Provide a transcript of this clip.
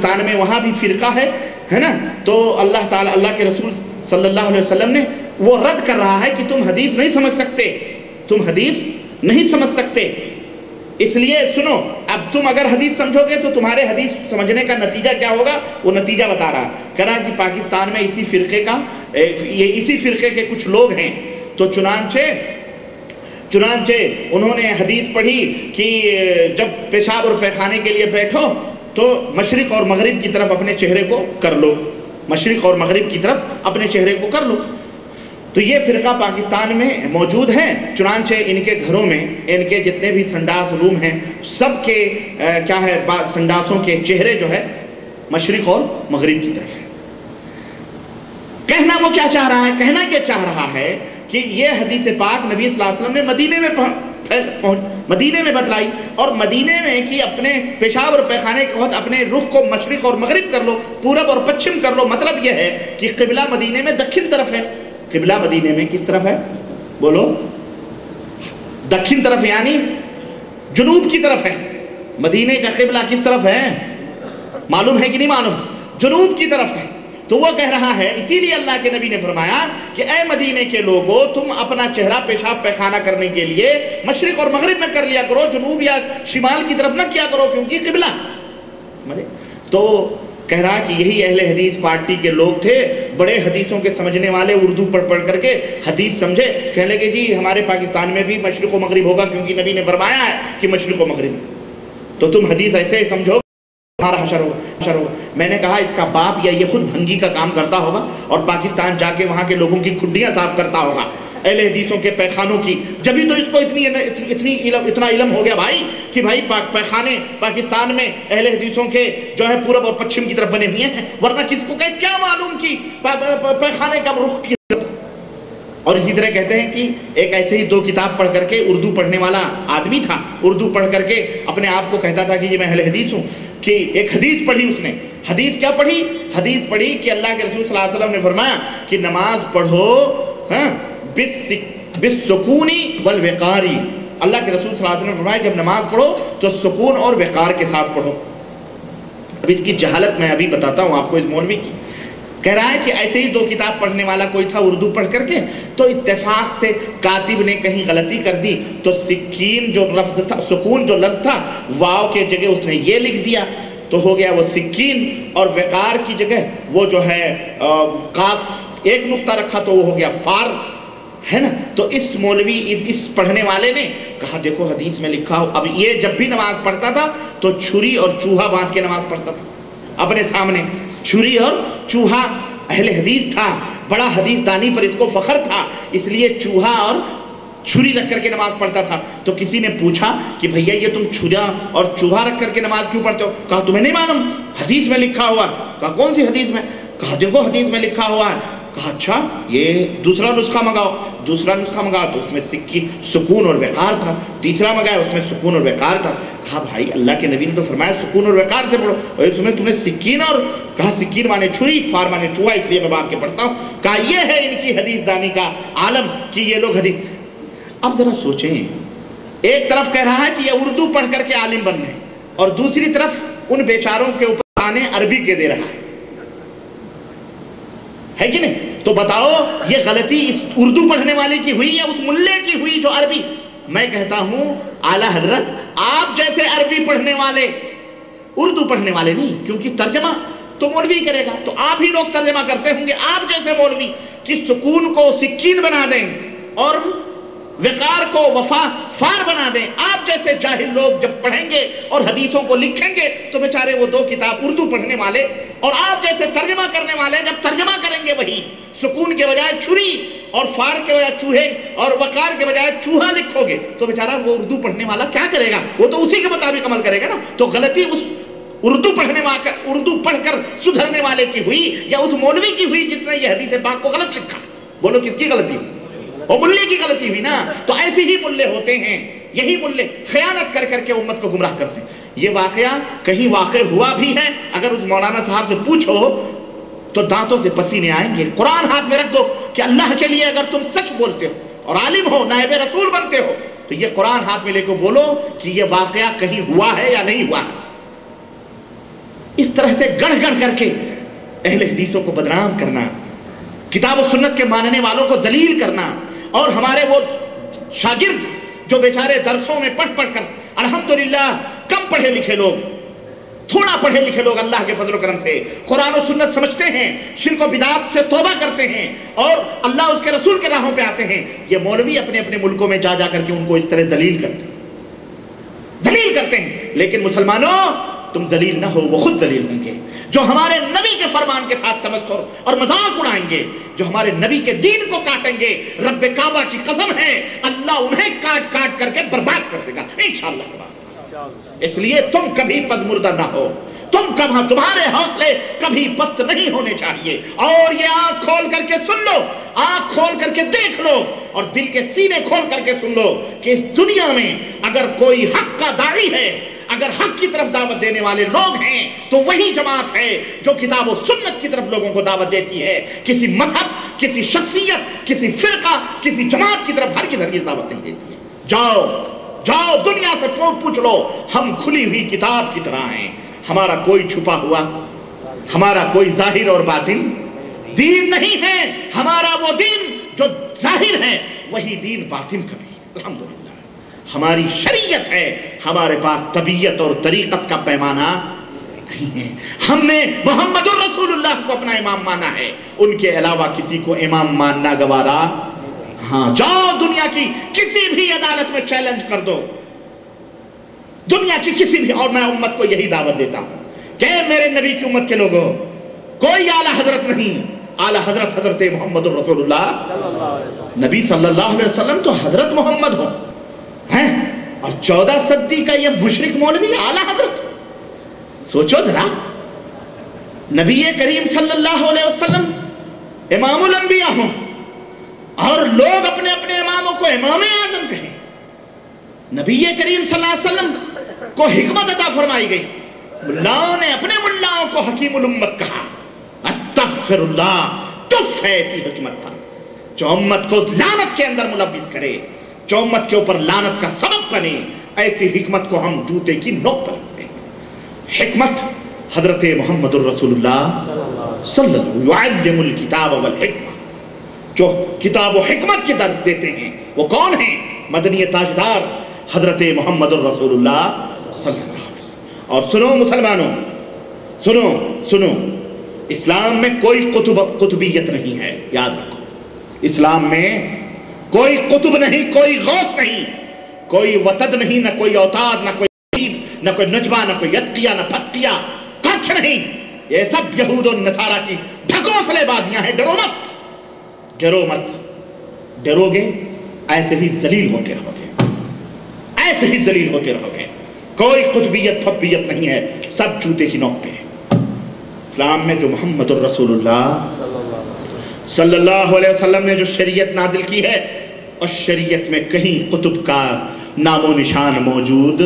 پاکستان میں وہاں بھی فرقہ ہے نا، تو اللہ تعالیٰ اللہ کے رسول صلی اللہ علیہ وسلم نے وہ رد کر رہا ہے کہ تم حدیث نہیں سمجھ سکتے، تم حدیث نہیں سمجھ سکتے، اس لیے سنو، اب تم اگر حدیث سمجھو گے تو تمہارے حدیث سمجھنے کا نتیجہ کیا ہوگا، وہ نتیجہ بتا رہا ہے، کہہ رہا کہ پاکستان میں اسی فرقے کے کچھ لوگ ہیں، تو چنانچہ انہوں نے حدیث پڑھی کہ جب پیشاب اور پیخانے کے لیے بیٹھو تو مشرق اور مغرب کی طرف اپنے چہرے کو کر لو، مشرق اور مغرب کی طرف اپنے چہرے کو کر لو۔ تو یہ فرقہ پاکستان میں موجود ہے، چنانچہ ان کے گھروں میں ان کے جتنے بھی سنڈاس روم ہیں سب کے کیا ہے، سنڈاسوں کے چہرے جو ہے مشرق اور مغرب کی طرف ہے۔ کہنا وہ کیا چاہ رہا ہے، کہنا کیا چاہ رہا ہے کہ یہ حدیث پاک نبی صلی اللہ علیہ وسلم نے مدینے میں بتلائی، اور مدینے میں کہ اپنے پیشاب اور پیخانے کے وقت اپنے رخ کو مشرق اور مغرب کر لو، پورب اور پچھم کر لو، مطلب یہ ہے کہ قبلہ مدینے میں دکھن طرف ہے۔ قبلہ مدینے میں کس طرف ہے، بولو، دکھن طرف یعنی جنوب کی طرف ہے۔ مدینے کا قبلہ کس طرف ہے، معلوم ہے کہ نہیں معلوم، جنوب کی طرف ہے۔ تو وہ کہہ رہا ہے، اسی لیے اللہ کے نبی نے فرمایا کہ اے مدینے کے لوگوں، تم اپنا چہرہ پیشاب پیخانہ کرنے کے لیے مشرق اور مغرب میں کر لیا کرو، جنوب یا شمال کی طرف نہ کیا کرو، کیونکہ قبلہ سمجھے۔ تو کہہ رہا کہ یہی اہل حدیث پارٹی کے لوگ تھے، بڑے حدیثوں کے سمجھنے والے، اردو پڑھ کر کے حدیث سمجھے، کہنے لگے جی ہمارے پاکستان میں بھی مشرق و مغرب ہوگا کیونکہ نبی نے فرمایا ہے کہ مشرق و مغرب، تو تم حدیث ایسے سمجھو ہمارا حشر ہو۔ میں نے کہا اس کا باپ یا یہ خود بھنگی کا کام کرتا ہوگا اور پاکستان جا کے وہاں کے لوگوں کی کھڈیاں صاف کرتا ہوگا، اہل حدیثوں کے پیخانوں کی، جبھی تو اس کو اتنا علم ہو گیا بھائی کہ بھائی پیخانے پاکستان میں اہل حدیثوں کے جو ہے پورب اور پچھم کی طرف بنے ہوئے ہیں، ورنہ کس کو کیا معلوم کہ پیخانے کا رخ کی۔ اور اسی طرح کہتے ہیں کہ ایک ایسے ہی 2 کتاب پڑھ کر کے اردو پڑھنے والا آدمی تھا، اردو پڑھ کر کے اپنے آپ کو کہتا تھا کہ یہ میں اہل حدیث ہوں، کہ ایک حدیث پڑھی اس نے، حدیث کیا پڑھی، حدیث پڑھی کہ اللہ کے رسول صلی اللہ علیہ وسلم نے فرمایا کہ نماز پڑھو بالسکونی والوقاری، اللہ کے رسول صلی اللہ علیہ وسلم نے فرمایا جب نماز پڑھو تو سکون اور وقار کے ساتھ پڑھو۔ اب اس کی جہالت میں ابھی بتاتا ہوں آپ کو اس مولوی کی۔ کہہ رہا ہے کہ ایسے ہی 2 کتاب پڑھنے والا کوئی تھا اردو پڑھ کر کے، تو اتفاق سے کاتب نے کہیں غلطی کر دی، تو سکین جو لفظ تھا، سکون جو لفظ تھا، واو کے جگہ اس نے یہ لکھ دیا، تو ہو گیا وہ سکین، اور وقار کی جگہ وہ جو ہے قاف ایک نقطہ رکھا تو وہ ہو گیا فار، ہے نا۔ تو اس مولوی اس پڑھنے والے نے کہا دیکھو حدیث میں لکھا ہو، اب یہ جب بھی نماز پڑھتا تھا تو چھری اور چوہا باندھ کے نماز پڑھتا تھا اپنے سامنے، چھری اور چوہا، اہل حدیث تھا، بڑا حدیث دانی پر اس کو فخر تھا، اس لیے چوہا اور چھری رکھ کر کے نماز پڑھتا تھا۔ تو کسی نے پوچھا کہ بھیا یہ تم چھرا اور چوہا رکھ کر کے نماز کیوں پڑھتے ہو؟ کہا تمہیں نہیں معلوم، حدیث میں لکھا ہوا ہے۔ کہا کون سی حدیث میں؟ کہا دیکھو حدیث میں لکھا ہوا ہے۔ کہا اچھا یہ دوسرا نسخہ منگاؤ، دوسرا نسخہ منگاؤ تو اس میں سکون اور وقار تھا، تیسرا منگایا اس میں سکون اور وقار تھا۔ کہا بھائی اللہ کے نبی نے تو فرمایا سکون اور وقار سے پڑھو، اور اس میں تمہیں سکین اور، کہا سکین مانے چھری، فار مانے چوہا، اس لیے میں باندھ کے پڑھتا ہوں۔ کہا یہ ہے ان کی حدیث دانی کا عالم کہ یہ لوگ حدیث۔ اب ذرا سوچیں، ایک طرف کہہ رہا ہے کہ یہ اردو پڑھ کر کے عالم بن گئے، اور دوسری طرف ان بیچاروں کے اوپر آنے عربی کے دے رہا ہے کہ نہیں؟ تو بتاؤ یہ غلطی اس اردو پڑھنے والے کی ہوئی یا اس ملے کی ہوئی جو عربی؟ میں کہتا ہوں اعلیٰ حضرت آپ جیسے عربی پڑھنے والے، اردو پڑھنے والے نہیں، کیونکہ ترجمہ تو مولوی کرے گا، تو آپ ہی لوگ ترجمہ کرتے ہوں گے، آپ جیسے مولوی کہ سکون کو سکین بنا دیں اور وقار کو وفا فار بنا دیں، آپ جیسے جاہل لوگ جب پڑھیں گے اور حدیثوں کو لکھیں گے تو بیچارے وہ 2 کتاب اردو پڑھنے والے اور آپ جیسے ترجمہ کرنے والے جب ترجمہ کریں گے وہی سکون کے بجائے چھری اور فار کے بجائے چوہے اور وقار کے بجائے چوہا لکھو گے تو بیچارہ وہ اردو پڑھنے والا کیا کرے گا؟ وہ تو اسی کے مطابق عمل کرے گا نا۔ تو غلطی اس اردو پڑھ کر سدھرنے والے کی ہوئی یا اس مولوی کی ہوئی جس نے یہ حدیث پاک کو غلط لکھا؟ بولو کس کی غلطی ہوئی؟ وہ ملے کی غلطی ہوئی نا۔ تو ایسے ہی ملے ہوتے ہیں، یہی ملے خیانت کر کر کے امت کو گمراہ کرتے ہیں۔ یہ واقعہ کہیں واقع ہوا بھی ہے، اگر اس مولانا صاحب سے پوچھو تو دانتوں سے پسینے آئیں گے۔ قرآن ہاتھ میں رکھ دو کہ اللہ کے لیے اگر تم سچ بولتے ہو اور عالم ہو، نائب رسول بنتے ہو، تو یہ قرآن ہاتھ میں لے کے بولو کہ یہ واقعہ کہیں ہوا ہے یا نہیں ہوا ہے۔ اس طرح سے گڑھ گڑھ کر کے اہل حدیثوں کو بدنام کرنا، کتاب و سنت کے ماننے والوں کو ذلیل کرنا، اور ہمارے وہ شاگرد جو بیچارے درسوں میں پڑھ پڑھ کر الحمدللہ کم پڑھے لکھے لوگ، تھوڑا پڑھے لکھے لوگ اللہ کے فضل و کرم سے قرآن و سنت سمجھتے ہیں، شرک و بدعات سے توبہ کرتے ہیں اور اللہ اس کے رسول کے راہوں پہ آتے ہیں، یہ مولوی اپنے اپنے ملکوں میں جا جا کر کے ان کو اس طرح ذلیل کرتے ہیں۔ لیکن مسلمانوں، تم ذلیل نہ ہو، وہ خود ذلیل ہوں گے۔ جو ہمارے نبی کے فرمان کے ساتھ تمسخر اور مذاق اڑائیں گے، جو ہمارے نبی کے دین کو کاٹیں گے، رب کعبہ کی قسم ہے اللہ انہیں کاٹ کاٹ کر کے برباد کر دے گا انشاءاللہ۔ اس لیے تم کبھی پزمردہ نہ ہو، تمہارے حوصلے کبھی پست نہیں ہونے چاہیے، اور یہ آنکھ کھول کر کے سن لو، آنکھ کھول کر کے دیکھ لو، اور دل کے سینے کھول کر کے سن لو کہ اس دنیا میں اگر کوئی حق کا داعی ہے، اگر حق کی طرف دعوت دینے والے لوگ ہیں، تو وہی جماعت ہے جو کتاب و سنت کی طرف لوگوں کو دعوت دیتی ہے۔ کسی مذہب، کسی شخصیت، کسی فرقہ، کسی جماعت کی طرف ہرگز دعوت نہیں دیتی ہے۔ جاؤ دنیا سے پوچھ لو، ہم کھلی ہوئی کتاب کی طرح ہیں، ہمارا کوئی چھپا ہوا، ہمارا کوئی ظاہر اور باطن دین نہیں ہے۔ ہمارا وہ دین جو ظاہر ہے وہی دین باطن کا بھی، الحمدللہ۔ ہماری شریعت ہے، ہمارے پاس طبیعت اور طریقت کا پیمانہ نہیں ہے۔ ہم نے محمد الرسول اللہ کو اپنا امام مانا ہے، ان کے علاوہ کسی کو امام ماننا گوارا۔ ہاں، جاؤ دنیا کی کسی بھی عدالت میں چیلنج کر دو، دنیا کی کسی بھی، اور میں امت کو یہی دعوت دیتا ہوں کہ میرے نبی کی امت کے لوگوں، کوئی اعلیٰ حضرت نہیں، اعلیٰ حضرت حضرت محمد الرسول اللہ، نبی صلی اللہ علیہ وسلم تو حضرت محمد ہو ہیں، اور 14 صدی کا یہ مشرک مولوی اعلیٰ حضرت۔ سوچو ذرا، نبی کریم صلی اللہ علیہ وسلم امام الانبیاء ہوں اور لوگ اپنے اپنے اماموں کو امام اعظم کہیں، نبی کریم صلی اللہ علیہ وسلم کو حکمت عطا فرمائی گئی، ملاؤں نے اپنے ملاؤں کو حکیم الامت کہا۔ استغفر اللہ، تف ہے ایسی حکمت پر جو امت کو لعنت کے اندر ملوث کرے، جو امت کے اوپر لعنت کا سبب بنے۔ ایسی حکمت کو ہم جوتے کی نوک پر رکھتے ہیں۔ حکمت حضرت محمد الرسول اللہ صلی اللہ علیہ وسلم، یعلم الکتاب والحکمہ، جو کتاب و حکمت کی درس دیتے ہیں، وہ کون ہیں؟ مدنی تاجدار حضرت محمد الرسول اللہ صلی اللہ علیہ وسلم۔ اور سنو مسلمانوں، سنو، اسلام میں کوئی قطبیت نہیں ہے، یاد رکھو۔ اسلام میں کوئی قطب نہیں، کوئی غوث نہیں، کوئی وتد نہیں، نہ کوئی اوتاد، نہ کوئی حبیب، نہ کوئی نجبہ، نہ کوئی اتقیہ، نہ فتقیہ، کچھ نہیں۔ یہ سب یہود و نصارہ کی ڈھکوسلے بازیاں ہیں۔ ڈرو مت، ڈرو گے ایسے ہی ذلیل ہوتے رہو گے، ایسے ہی ذلیل ہوتے رہو گے۔ کوئی قطبیت پھبیت نہیں ہے، سب جوتے کی نوک پہ ہے۔ اسلام میں جو محمد الرسول اللہ صلی اللہ علیہ وسلم نے جو شریعت نازل کی ہے، اس شریعت میں کہیں قطب کا نام و نشان موجود